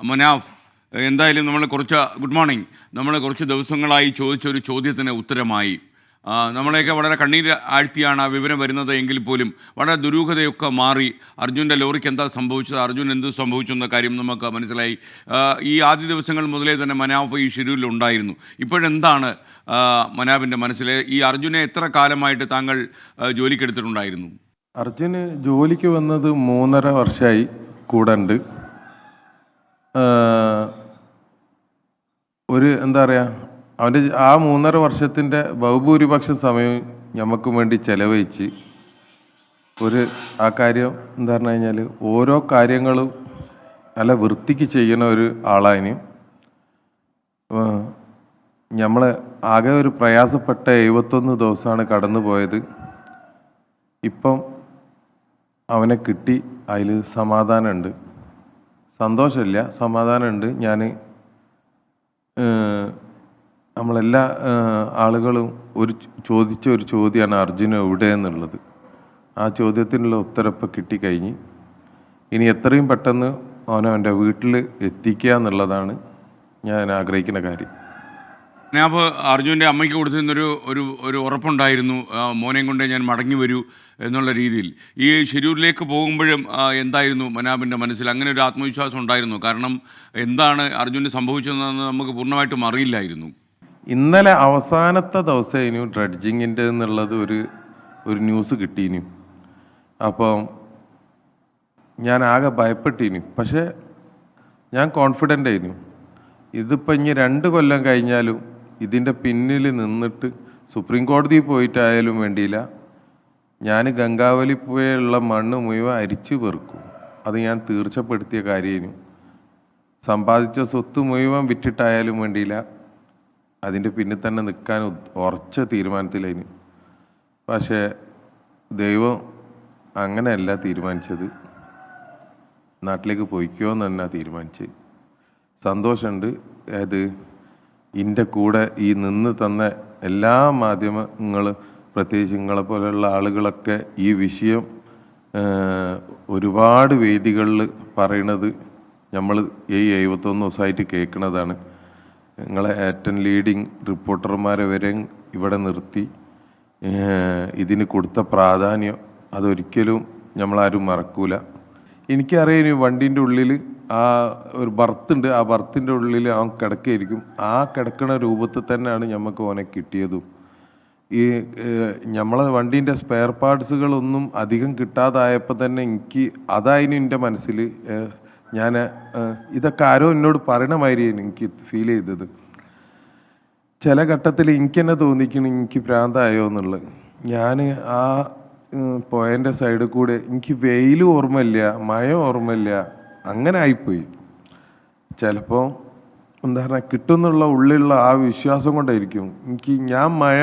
മനാഫ്, എന്തായാലും നമ്മൾ കുറച്ച് ഗുഡ് മോർണിംഗ്. നമ്മൾ കുറച്ച് ദിവസങ്ങളായി ചോദിച്ചൊരു ചോദ്യത്തിന് ഉത്തരമായി. നമ്മളെയൊക്കെ വളരെ കണ്ണീര് ആഴ്ത്തിയാണ് ആ വിവരം വരുന്നത് എങ്കിൽ പോലും വളരെ ദുരൂഹതയൊക്കെ മാറി. അർജുൻ്റെ ലോറിക്ക് എന്താ സംഭവിച്ചത്, അർജുൻ എന്ത് സംഭവിച്ചു എന്ന കാര്യം നമുക്ക് മനസ്സിലായി. ഈ ആദ്യ ദിവസങ്ങൾ മുതലേ തന്നെ മനാഫ് ഈ ഷെഡ്യൂളിൽ ഉണ്ടായിരുന്നു. ഇപ്പോഴെന്താണ് മനാഫിൻ്റെ മനസ്സിൽ? ഈ അർജുനെ എത്ര കാലമായിട്ട് താങ്കൾ ജോലിക്കെടുത്തിട്ടുണ്ടായിരുന്നു? അർജുന് ജോലിക്ക് വന്നത് 3.5 വർഷമായി കൂടെ. ഒരു എന്താ പറയുക, അവൻ്റെ ആ 3.5 വർഷത്തിൻ്റെ ബഹുഭൂരിപക്ഷ സമയം ഞമ്മക്ക് വേണ്ടി ചെലവഴിച്ച് ആ കാര്യം എന്താ പറഞ്ഞു കഴിഞ്ഞാൽ ഓരോ കാര്യങ്ങളും നല്ല വൃത്തിക്ക് ചെയ്യുന്ന ഒരു ആളായിന്. നമ്മൾ ആകെ ഒരു പ്രയാസപ്പെട്ട 71 ദിവസമാണ് കടന്നു പോയത്. ഇപ്പം അവനെ കിട്ടി, അതിൽ സമാധാനമുണ്ട്. സന്തോഷമില്ല, സമാധാനമുണ്ട്. ഞാൻ നമ്മളെല്ലാ ആളുകളും ചോദിച്ച ഒരു ചോദ്യമാണ് അർജുന എവിടെ എന്നുള്ളത്. ആ ചോദ്യത്തിനുള്ള ഉത്തരം ഇപ്പം കിട്ടിക്കഴിഞ്ഞ് ഇനി എത്രയും പെട്ടെന്ന് അവൻ്റെ വീട്ടിൽ എത്തിക്കുക എന്നുള്ളതാണ് ഞാൻ ആഗ്രഹിക്കുന്ന കാര്യം. ഞാൻ അർജുൻ്റെ അമ്മയ്ക്ക് കൊടുത്തിരുന്നൊരു ഒരു ഒരു ഉറപ്പുണ്ടായിരുന്നു, മോനെയും കൊണ്ട് ഞാൻ മടങ്ങി വരൂ എന്നുള്ള രീതിയിൽ. ഈ ഷെഡ്യൂളിലേക്ക് പോകുമ്പോഴും എന്തായിരുന്നു മനാബിൻ്റെ മനസ്സിൽ? അങ്ങനെ ഒരു ആത്മവിശ്വാസം ഉണ്ടായിരുന്നു? കാരണം എന്താണ് അർജുന് സംഭവിച്ചതെന്ന് നമുക്ക് പൂർണ്ണമായിട്ടും അറിയില്ലായിരുന്നു. ഇന്നലെ അവസാനത്തെ ദിവസമായിരുന്നു ഡ്രഡ്ജിങ്ങിൻ്റെ എന്നുള്ളത് ഒരു ന്യൂസ് കിട്ടീനു. അപ്പം ഞാൻ ആകെ ഭയപ്പെട്ടിനു. പക്ഷേ ഞാൻ കോൺഫിഡൻ്റ് ആയിരുന്നു. ഇതിപ്പോൾ ഇനി 2 കൊല്ലം കഴിഞ്ഞാലും ഇതിൻ്റെ പിന്നിൽ നിന്നിട്ട് സുപ്രീം കോടതിയിൽ പോയിട്ടായാലും വേണ്ടിയില്ല, ഞാൻ ഗംഗാവലി പുഴയുള്ള മണ്ണ് മുഴുവൻ അരിച്ചു പെറുക്കും. അത് ഞാൻ തീർച്ചപ്പെടുത്തിയ കാര്യമായിരുന്നു. സമ്പാദിച്ച സ്വത്ത് മുഴുവൻ വിറ്റിട്ടായാലും വേണ്ടിയില്ല, അതിൻ്റെ പിന്നിൽ തന്നെ നിൽക്കാൻ ഉറച്ച തീരുമാനത്തിലായിരുന്നു. പക്ഷേ ദൈവം അങ്ങനെയല്ല തീരുമാനിച്ചത്. നാട്ടിലേക്ക് പോയിക്കോ എന്ന് തന്നെ തീരുമാനിച്ചത്. സന്തോഷമുണ്ട്. എൻ്റെ കൂടെ ഈ നിന്ന് തന്ന എല്ലാ മാധ്യമങ്ങൾ, പ്രത്യേകിച്ച് നിങ്ങളെ പോലെയുള്ള ആളുകളൊക്കെ ഈ വിഷയം ഒരുപാട് വേദികളിൽ പറയണത് നമ്മൾ ഈ 71 ദിവസമായിട്ട് കേൾക്കുന്നതാണ്. നിങ്ങളെ ഏറ്റവും ലീഡിങ് റിപ്പോർട്ടർമാരെ വരെ ഇവിടെ നിർത്തി ഇതിന് കൊടുത്ത പ്രാധാന്യം അതൊരിക്കലും നമ്മളാരും മറക്കൂല. എനിക്കറിയാം വണ്ടീൻ്റെ ഉള്ളിൽ ആ ഒരു ബർത്തുണ്ട്, ആ ബർത്തിൻ്റെ ഉള്ളിൽ അവൻ കിടക്കുകയായിരിക്കും. ആ കിടക്കുന്ന രൂപത്തിൽ തന്നെയാണ് നമുക്ക് ഓനെ കിട്ടിയതും. ഈ നമ്മളെ വണ്ടീൻ്റെ സ്പെയർ പാർട്സുകളൊന്നും അധികം കിട്ടാതായപ്പോൾ തന്നെ അതായിരുന്നു എൻ്റെ മനസ്സിൽ. ഞാൻ ഇതൊക്കെ ആരോ എന്നോട് പറയണമാതിരിയാണ് എനിക്ക് ഫീൽ ചെയ്തത്. ചില ഘട്ടത്തിൽ എനിക്ക് തന്നെ തോന്നിക്കണം എനിക്ക് ഭ്രാന്തായോ എന്നുള്ളത്. ഞാൻ ആ പോയൻ്റെ സൈഡിൽ കൂടെ എനിക്ക് വെയിൽ ഓർമ്മയില്ല, മഴ ഓർമ്മയില്ല, അങ്ങനെ ആയിപ്പോയി. ചിലപ്പോൾ എന്താ പറയുക, കിട്ടുന്നുള്ള ഉള്ളിലുള്ള ആ വിശ്വാസം കൊണ്ടായിരിക്കും ഞാൻ മഴ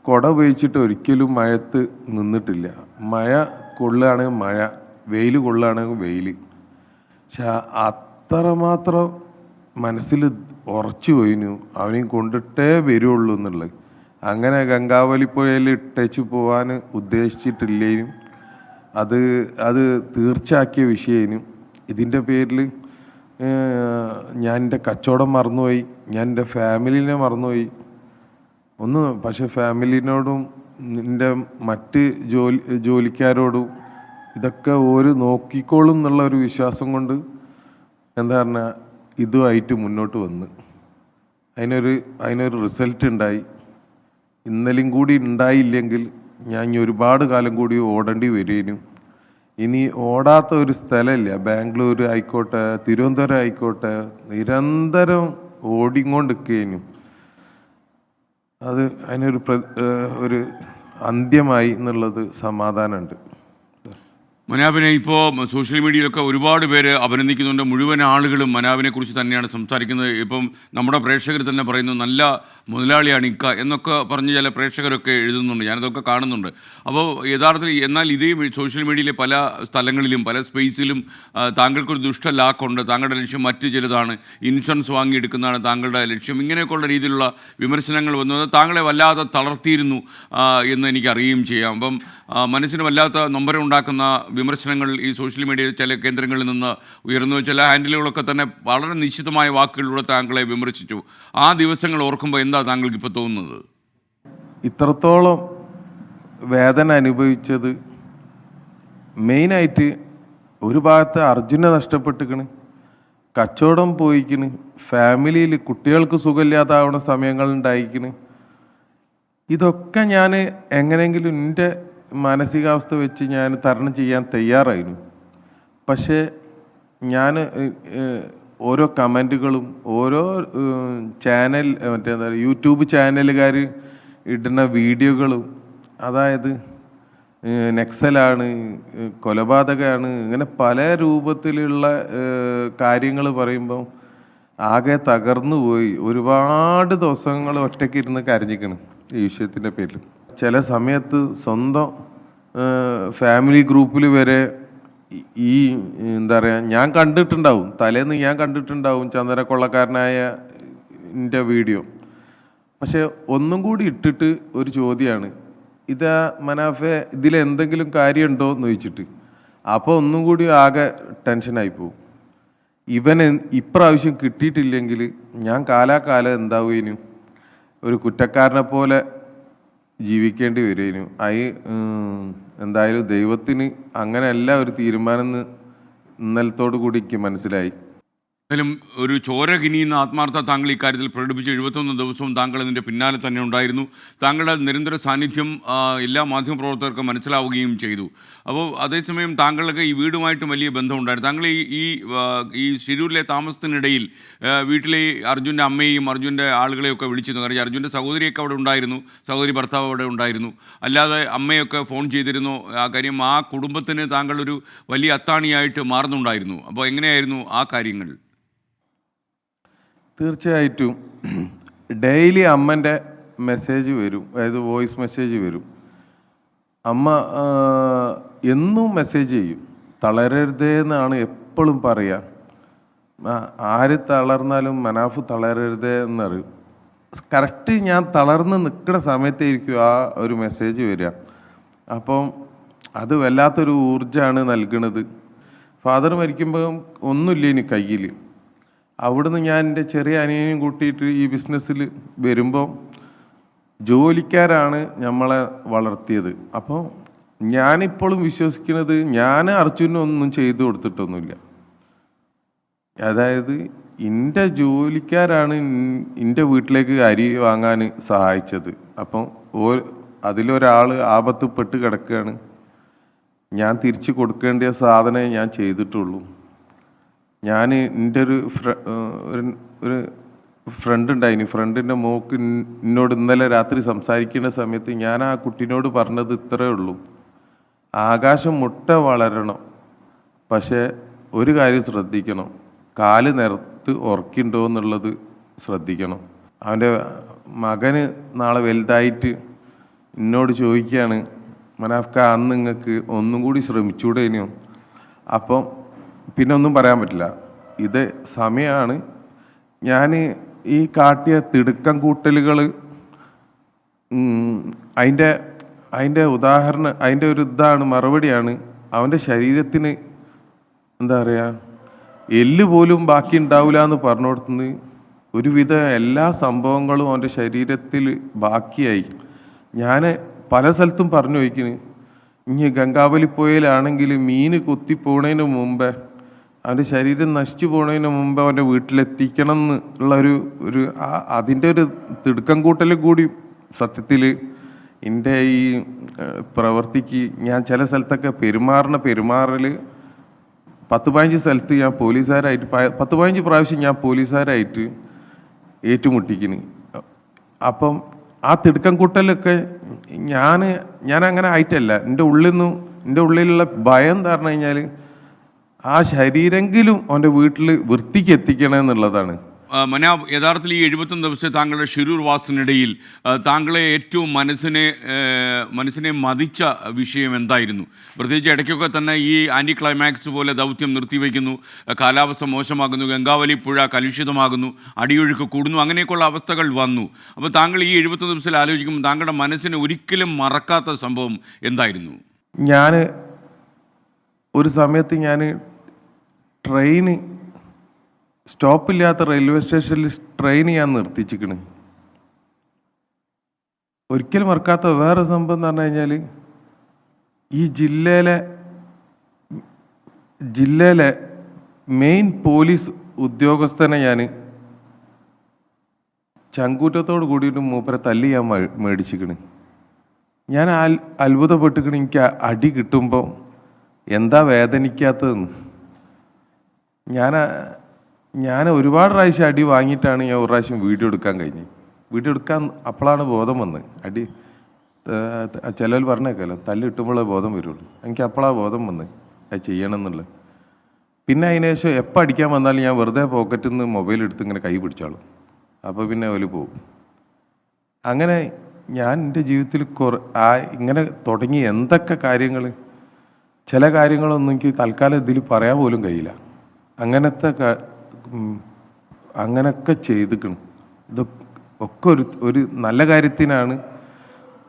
കുട ഉപയോഗിച്ചിട്ട് ഒരിക്കലും മഴത്ത് നിന്നിട്ടില്ല. മഴ കൊള്ളുകയാണെങ്കിൽ മഴ, വെയിൽ കൊള്ളുകയാണെങ്കിൽ വെയിൽ. പക്ഷെ അത്രമാത്രം മനസ്സിൽ ഉറച്ചു പോയിനു അവനെയും കൊണ്ടിട്ടേ വരുള്ളൂ എന്നുള്ളത്. അങ്ങനെ ഗംഗാവലി പുഴയിൽ ഇട്ടേച്ച് പോകാൻ ഉദ്ദേശിച്ചിട്ടില്ലേനും അത് തീർച്ചയാക്കിയ വിഷയേനും. ഇതിൻ്റെ പേരിൽ ഞാൻ എൻ്റെ കച്ചവടം മറന്നുപോയി, ഞാൻ എൻ്റെ ഫാമിലിനെ മറന്നുപോയി. പക്ഷെ ഫാമിലിനോടും എൻ്റെ മറ്റ് ജോലിക്കാരോടും ഇതൊക്കെ നോക്കിക്കോളും എന്നുള്ള ഒരു വിശ്വാസം കൊണ്ട് എന്താ പറഞ്ഞാൽ ഇതുമായിട്ട് മുന്നോട്ട് വന്ന് അതിനൊരു റിസൾട്ട് ഉണ്ടായി. ഇന്നലെയും കൂടി ഉണ്ടായില്ലെങ്കിൽ ഞാൻ ഇനി ഒരുപാട് കാലം കൂടി ഓടേണ്ടി വരുന്നു. ഇനി ഓടാത്ത ഒരു സ്ഥലമില്ല. ബാംഗ്ലൂർ ആയിക്കോട്ടെ, തിരുവനന്തപുരം ആയിക്കോട്ടെ, നിരന്തരം ഓടിക്കൊണ്ടിരിക്കുന്നു. അതിനൊരു അന്ത്യമായി എന്നുള്ളത് സമാധാനമുണ്ട്. മനാബിനെ ഇപ്പോൾ സോഷ്യൽ മീഡിയയിലൊക്കെ ഒരുപാട് പേര് അഭിനന്ദിക്കുന്നുണ്ട്. മുഴുവൻ ആളുകളും മനാബിനെ കുറിച്ച് തന്നെയാണ് സംസാരിക്കുന്നത്. ഇപ്പം നമ്മുടെ പ്രേക്ഷകർ തന്നെ പറയുന്നു നല്ല മുതലാളിയാണ് ഇക്ക എന്നൊക്കെ പറഞ്ഞ് ചില പ്രേക്ഷകരൊക്കെ എഴുതുന്നുണ്ട്. ഞാനതൊക്കെ കാണുന്നുണ്ട്. അപ്പോൾ യഥാർത്ഥത്തിൽ എന്നാൽ ഇതേ സോഷ്യൽ മീഡിയയിലെ പല സ്ഥലങ്ങളിലും പല സ്പേസിലും താങ്കൾക്കൊരു ദുഷ്ട ലാക്കുണ്ട്, താങ്കളുടെ ലക്ഷ്യം മറ്റു ചിലതാണ്, ഇൻഷുറൻസ് വാങ്ങിയെടുക്കുന്നതാണ് താങ്കളുടെ ലക്ഷ്യം, ഇങ്ങനെയൊക്കെയുള്ള രീതിയിലുള്ള വിമർശനങ്ങൾ വന്നത് താങ്കളെ വല്ലാതെ തളർത്തിയിരുന്നു എന്ന് എനിക്കറിയുകയും ചെയ്യാം. അപ്പം മനസ്സിന് വല്ലാത്ത നൊമ്പരം ഉണ്ടാക്കുന്ന വിമർശനങ്ങൾ ഈ സോഷ്യൽ മീഡിയയിൽ ചില കേന്ദ്രങ്ങളിൽ നിന്ന് ഉയർന്നു. ചില ഹാൻഡിലുകളൊക്കെ തന്നെ വളരെ നിശ്ചിതമായ വാക്കുകളിലൂടെ താങ്കളെ വിമർശിച്ചു. ആ ദിവസങ്ങൾ ഓർക്കുമ്പോൾ എന്താ താങ്കൾക്ക് ഇപ്പോൾ തോന്നുന്നത്? ഇത്രത്തോളം വേദന അനുഭവിച്ചത് മെയിനായിട്ട് ഒരു ഭാഗത്ത് അർജുനെ നഷ്ടപ്പെട്ടിക്കണ്, കച്ചവടം പോയിക്കണ്, ഫാമിലിയിൽ കുട്ടികൾക്ക് സുഖമില്ലാതാവുന്ന സമയങ്ങൾ ഉണ്ടായിക്കണ്. ഇതൊക്കെ ഞാൻ എങ്ങനെയെങ്കിലും എൻ്റെ മാനസികാവസ്ഥ വെച്ച് ഞാൻ തരണം ചെയ്യാൻ തയ്യാറായിരുന്നു. പക്ഷേ ഞാൻ ഓരോ കമൻറ്റുകളും ഓരോ ചാനൽ മറ്റേന്താ യൂട്യൂബ് ചാനലുകാർ ഇടുന്ന വീഡിയോകളും, അതായത് നക്സലാണ്, കൊലപാതകമാണ്, ഇങ്ങനെ പല രൂപത്തിലുള്ള കാര്യങ്ങൾ പറയുമ്പോൾ ആകെ തകർന്നു പോയി. ഒരുപാട് ദിവസങ്ങൾ ഒറ്റയ്ക്ക് ഇരുന്ന് കരഞ്ഞിക്കണം ഈ വിഷയത്തിൻ്റെ പേരിൽ. ചില സമയത്ത് സ്വന്തം ഫാമിലി ഗ്രൂപ്പിൽ വരെ ഈ എന്താ പറയുക, ഞാൻ കണ്ടിട്ടുണ്ടാവും, തലേന്ന് ഞാൻ കണ്ടിട്ടുണ്ടാവും ചന്ദനക്കൊള്ളക്കാരനായ എൻ്റെ വീഡിയോ. പക്ഷെ ഒന്നും കൂടി ഇട്ടിട്ട് ഒരു ചോദ്യമാണ്, ഇതാ മനാഫെ ഇതിലെന്തെങ്കിലും കാര്യമുണ്ടോ എന്ന് ചോദിച്ചിട്ട്. അപ്പോൾ ഒന്നും കൂടി ആകെ ടെൻഷനായി പോകും. ഇവന് ഇപ്രാവശ്യം കിട്ടിയിട്ടില്ലെങ്കിൽ ഞാൻ കാലാകാലം എന്താവുകയും ഒരു കുറ്റക്കാരനെ പോലെ ജീവിക്കേണ്ടി വരുന്നു. എന്തായാലും ദൈവത്തിന് അങ്ങനെയല്ല ഒരു തീരുമാനം ഇന്നലത്തോടു കൂടി എനിക്ക് മനസ്സിലായി. എന്തായാലും ഒരു ചോര കിനിയുന്ന ആത്മാർത്ഥ താങ്കൾ ഇക്കാര്യത്തിൽ പ്രകടിപ്പിച്ച് 71 ദിവസവും താങ്കൾ ഇതിൻ്റെ പിന്നാലെ തന്നെ ഉണ്ടായിരുന്നു. താങ്കളുടെ നിരന്തര സാന്നിധ്യം എല്ലാ മാധ്യമപ്രവർത്തകർക്കും മനസ്സിലാവുകയും ചെയ്തു. അപ്പോൾ അതേസമയം താങ്കൾക്ക് ഈ വീടുമായിട്ടും വലിയ ബന്ധമുണ്ടായിരുന്നു. താങ്കൾ ഈ ശിരൂരിലെ താമസത്തിനിടയിൽ വീട്ടിലെ അർജുൻ്റെ അമ്മയെയും അർജുൻ്റെ ആളുകളെയൊക്കെ വിളിച്ചിരുന്നു. കാരണം അർജുൻ്റെ സഹോദരിയൊക്കെ അവിടെ ഉണ്ടായിരുന്നു, സഹോദരി ഭർത്താവ് അവിടെ ഉണ്ടായിരുന്നു. അല്ലാതെ അമ്മയൊക്കെ ഫോൺ ചെയ്തിരുന്നു. ആ കാര്യം ആ കുടുംബത്തിന് താങ്കളൊരു വലിയ അത്താണിയായിട്ട് മാറുന്നുണ്ടായിരുന്നു. അപ്പോൾ എങ്ങനെയായിരുന്നു ആ കാര്യങ്ങൾ? തീർച്ചയായിട്ടും ഡെയിലി അമ്മൻ്റെ മെസ്സേജ് വരും, അതായത് വോയിസ് മെസ്സേജ് വരും. അമ്മ എന്നും മെസ്സേജ് ചെയ്യും. തളരരുതേ എന്നാണ് എപ്പോഴും പറയുക. ആര് തളർന്നാലും മനാഫ് തളരരുതേ എന്നറിയും. കറക്റ്റ് ഞാൻ തളർന്ന് നിൽക്കുന്ന സമയത്തായിരിക്കും ആ ഒരു മെസ്സേജ് വരിക. അപ്പം അത് വല്ലാത്തൊരു ഊർജ്ജമാണ് നൽകുന്നത്. ഫാദർ മരിക്കുമ്പോൾ ഒന്നുമില്ല ഇനി കയ്യിൽ. അവിടുന്ന് ഞാൻ എൻ്റെ ചെറിയ അനിയനെയും കൂട്ടിയിട്ട് ഈ ബിസിനസ്സിൽ വരുമ്പോൾ ജോലിക്കാരാണ് നമ്മളെ വളർത്തിയത്. അപ്പോൾ ഞാനിപ്പോഴും വിശ്വസിക്കുന്നത് ഞാൻ അർജുനൊന്നും ചെയ്തു കൊടുത്തിട്ടൊന്നുമില്ല. അതായത് എൻ്റെ ജോലിക്കാരാണ് എൻ്റെ വീട്ടിലേക്ക് അരി വാങ്ങാൻ സഹായിച്ചത്. അപ്പം അതിലൊരാൾ ആപത്തുപെട്ട് കിടക്കുകയാണ്. ഞാൻ തിരിച്ചു കൊടുക്കേണ്ട സാധനമേ ഞാൻ ചെയ്തിട്ടുള്ളൂ. ഞാൻ എൻ്റെ ഒരു ഫ്രണ്ട് ഉണ്ടായിന്. ഫ്രണ്ടിൻ്റെ മോക്ക് എന്നോട് ഇന്നലെ രാത്രി സംസാരിക്കുന്ന സമയത്ത് ഞാൻ ആ കുട്ടീനോട് പറഞ്ഞത് ഇത്രയേ ഉള്ളൂ, ആകാശം മുട്ട വളരണം, പക്ഷേ ഒരു കാര്യം ശ്രദ്ധിക്കണം, കാല് നിരത്ത് ഉറക്കിണ്ടോ എന്നുള്ളത് ശ്രദ്ധിക്കണം. അവൻ്റെ മകന് നാളെ വലുതായിട്ട് എന്നോട് ചോദിക്കുകയാണ്, മനാഫ്ക അന്ന് നിങ്ങൾക്ക് ഒന്നും കൂടി ശ്രമിച്ചൂടെ ഇനിയോ? അപ്പം പിന്നെ ഒന്നും പറയാൻ പറ്റില്ല. ഇത് സമയമാണ്. ഞാൻ ഈ കാട്ടിയ തിടുക്കം കൂട്ടലുകൾ അതിൻ്റെ ഉദാഹരണം, അതിൻ്റെ ഒരു ഇതാണ്, മറുപടിയാണ്. അവൻ്റെ ശരീരത്തിന് എന്താ പറയുക, എല്ല് പോലും ബാക്കി ഉണ്ടാവില്ല എന്ന് പറഞ്ഞുകൊടുത്തുനിന്ന് ഒരുവിധ എല്ലാ സംഭവങ്ങളും അവൻ്റെ ശരീരത്തിൽ ബാക്കിയായി. ഞാൻ പല സ്ഥലത്തും പറഞ്ഞു വയ്ക്കുന്നു, ഇനി ഗംഗാവലി പുഴയിലാണെങ്കിൽ മീൻ കൊത്തിപ്പോണതിന് മുമ്പേ, അവൻ്റെ ശരീരം നശിച്ചു പോണതിന് മുമ്പ് അവൻ്റെ വീട്ടിലെത്തിക്കണം എന്നുള്ള ഒരു അതിൻ്റെ ഒരു തിടുക്കം കൂട്ടലും കൂടി സത്യത്തിൽ എൻ്റെ ഈ പ്രവൃത്തിക്ക് ഞാൻ ചില സ്ഥലത്തൊക്കെ പെരുമാറൽ 10-15 സ്ഥലത്ത് ഞാൻ പോലീസുകാരായിട്ട് 10-15 പ്രാവശ്യം ഞാൻ പോലീസുകാരായിട്ട് ഏറ്റുമുട്ടിക്കുന്നു. അപ്പം ആ തിടുക്കം കൂട്ടലൊക്കെ ഞാൻ അങ്ങനെ ആയിട്ടല്ല. എൻ്റെ ഉള്ളിലുള്ള ഭയം എന്ന് പറഞ്ഞു കഴിഞ്ഞാൽ ആ ശരീരെങ്കിലും അവൻ്റെ വീട്ടിൽ വൃത്തിക്ക് എത്തിക്കണം എന്നുള്ളതാണ്. മനാഫ്, യഥാർത്ഥത്തിൽ ഈ 71 ദിവസത്തെ താങ്കളുടെ ഷിരൂർ വാസത്തിനിടയിൽ താങ്കളെ ഏറ്റവും മനസ്സിനെ മതിച്ച വിഷയം എന്തായിരുന്നു? പ്രത്യേകിച്ച് ഇടയ്ക്കൊക്കെ തന്നെ ഈ ആൻറ്റി ക്ലൈമാക്സ് പോലെ ദൗത്യം നിർത്തിവെക്കുന്നു, കാലാവസ്ഥ മോശമാകുന്നു, ഗംഗാവലി പുഴ കലുഷിതമാകുന്നു, അടിയൊഴുക്ക് കൂടുന്നു, അങ്ങനെയൊക്കെയുള്ള അവസ്ഥകൾ വന്നു. അപ്പോൾ താങ്കൾ ഈ 71 ദിവസത്തിൽ ആലോചിക്കുമ്പോൾ താങ്കളുടെ മനസ്സിന് ഒരിക്കലും മറക്കാത്ത സംഭവം എന്തായിരുന്നു? ഞാൻ ഒരു സമയത്ത് ഞാൻ ട്രെയിന് സ്റ്റോപ്പില്ലാത്ത റെയിൽവേ സ്റ്റേഷനിൽ ട്രെയിൻ ഞാൻ നിർത്തിച്ചിക്കണ്. ഒരിക്കലും മറക്കാത്ത വേറെ സംഭവം എന്ന് പറഞ്ഞു കഴിഞ്ഞാൽ ഈ ജില്ലയിലെ മെയിൻ പോലീസ് ഉദ്യോഗസ്ഥനെ ഞാൻ ചങ്കൂറ്റത്തോട് കൂടിയിട്ട് മൂപ്പരെ തല്ലി ഞാൻ മേടിച്ചിക്കണ്. ഞാൻ അത്ഭുതപ്പെട്ടിക്കണ്. എനിക്ക് അടി കിട്ടുമ്പോൾ എന്താ വേദനിക്കാത്തതെന്ന്. ഞാൻ ഒരുപാട് പ്രാവശ്യം അടി വാങ്ങിയിട്ടാണ് ഞാൻ ഒരു പ്രാവശ്യം വീഡിയോ എടുക്കാൻ കഴിഞ്ഞത്. വീഡിയോ എടുക്കാൻ അപ്പോഴാണ് ബോധം വന്നത്. അടി ചിലർ പറഞ്ഞേക്കല്ലോ തല്ലിട്ടുമ്പോഴേ ബോധം വരുള്ളൂ. എനിക്ക് അപ്പോഴാണ് ബോധം വന്നത് അത് ചെയ്യണം എന്നുള്ളത്. പിന്നെ അതിന് ശേഷം എപ്പോൾ അടിക്കാൻ വന്നാലും ഞാൻ വെറുതെ പോക്കറ്റിൽ നിന്ന് മൊബൈൽ എടുത്ത് ഇങ്ങനെ കൈ പിടിച്ചോളും. അപ്പോൾ പിന്നെ ഓല് പോകും. അങ്ങനെ ഞാൻ എൻ്റെ ജീവിതത്തിൽ ഇങ്ങനെ തുടങ്ങി എന്തൊക്കെ കാര്യങ്ങൾ, ചില കാര്യങ്ങളൊന്നും എനിക്ക് തൽക്കാലം ഇതിൽ പറയാൻ പോലും കഴിയില്ല. അങ്ങനൊക്കെ ചെയ്തിക്കണം. ഇതൊക്കെ ഒരു നല്ല കാര്യത്തിനാണ്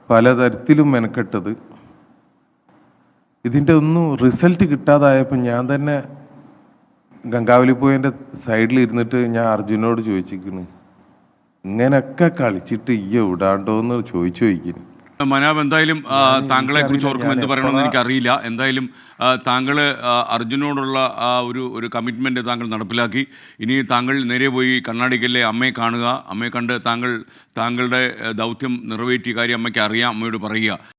പലതരത്തിലും മെനക്കെട്ടത്. ഇതിൻ്റെ ഒന്നും റിസൾട്ട് കിട്ടാതായപ്പോൾ ഞാൻ തന്നെ ഗംഗാവലിപ്പോയിൻ്റെ സൈഡിൽ ഇരുന്നിട്ട് ഞാൻ അർജുനോട് ചോദിച്ചിരിക്കുന്നു, ഇങ്ങനൊക്കെ കളിച്ചിട്ട് വിടാണ്ടോ എന്ന് ചോദിക്കുന്നു. മനാബ്, എന്തായാലും താങ്കളെ കുറിച്ച് ഓർക്കുമ്പോൾ എന്ത് പറയണമെന്ന് എനിക്കറിയില്ല. എന്തായാലും താങ്കൾ അർജുനോടുള്ള ഒരു കമ്മിറ്റ്മെൻറ്റ് താങ്കൾ നടപ്പിലാക്കി. ഇനി താങ്കൾ നേരെ പോയി കർണാടകയിലെ അമ്മയെ കാണുക. അമ്മയെ കണ്ട് താങ്കളുടെ ദൗത്യം നിറവേറ്റിയ കാര്യം അമ്മയ്ക്ക് അറിയാം, അമ്മയോട് പറയുക.